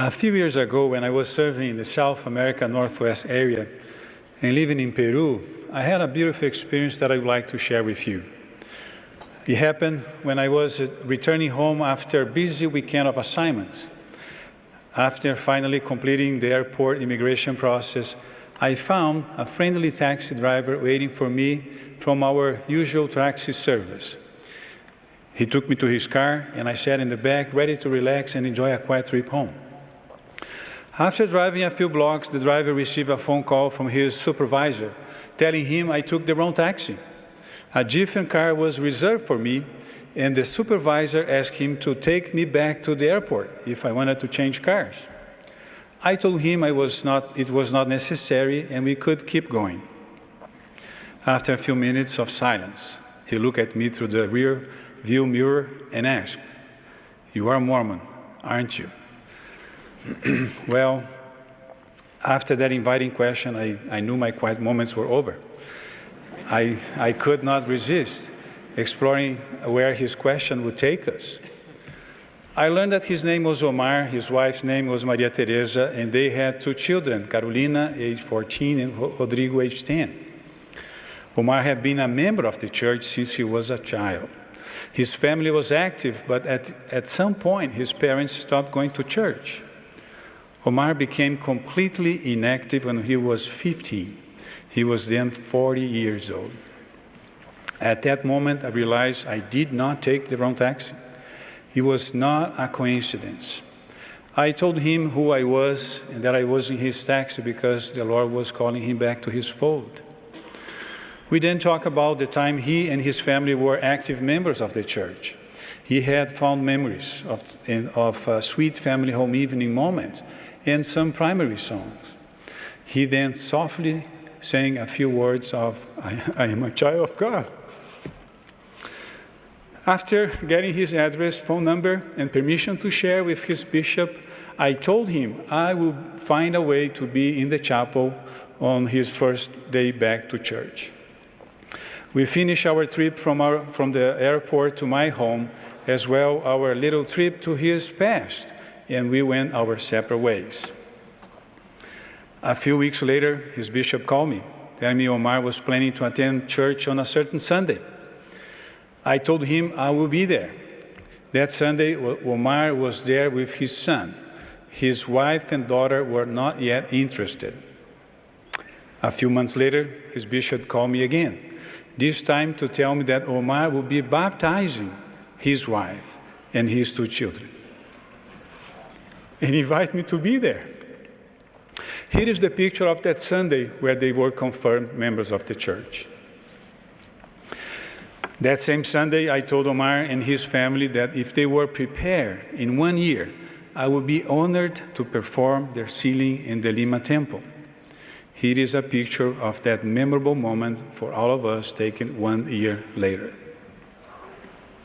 A few years ago, when I was serving in the South America Northwest area and living in Peru, I had a beautiful experience that I would like to share with you. It happened when I was returning home after a busy weekend of assignments. After finally completing the airport immigration process, I found a friendly taxi driver waiting for me from our usual taxi service. He took me to his car, and I sat in the back, ready to relax and enjoy a quiet trip home. After driving a few blocks, the driver received a phone call from his supervisor, telling him I took the wrong taxi. A different car was reserved for me, and the supervisor asked him to take me back to the airport if I wanted to change cars. I told him it was not necessary and we could keep going. After a few minutes of silence, he looked at me through the rear view mirror and asked, "You are Mormon, aren't you?" Well, after that inviting question, I knew my quiet moments were over. I could not resist exploring where his question would take us. I learned that his name was Omar, his wife's name was Maria Teresa, and they had two children, Carolina, age 14, and Rodrigo, age 10. Omar had been a member of the church since he was a child. His family was active, but at some point, his parents stopped going to church. Omar became completely inactive when he was 15. He was then 40 years old. At that moment, I realized I did not take the wrong taxi. It was not a coincidence. I told him who I was and that I was in his taxi because the Lord was calling him back to his fold. We then talked about the time he and his family were active members of the church. He had fond memories of sweet family home evening moments and some primary songs. He then softly sang a few words of, I am a child of God. After getting his address, phone number, and permission to share with his bishop, I told him I would find a way to be in the chapel on his first day back to church. We finished our trip from the airport to my home, as well our little trip to his past, and we went our separate ways. A few weeks later, his bishop called me, telling me Omar was planning to attend church on a certain Sunday. I told him I would be there. That Sunday, Omar was there with his son. His wife and daughter were not yet interested. A few months later, his bishop called me again, this time to tell me that Omar would be baptizing his wife and his two children, and invite me to be there. Here is the picture of that Sunday where they were confirmed members of the church. That same Sunday, I told Omar and his family that if they were prepared in 1 year, I would be honored to perform their sealing in the Lima temple. Here is a picture of that memorable moment for all of us taken 1 year later.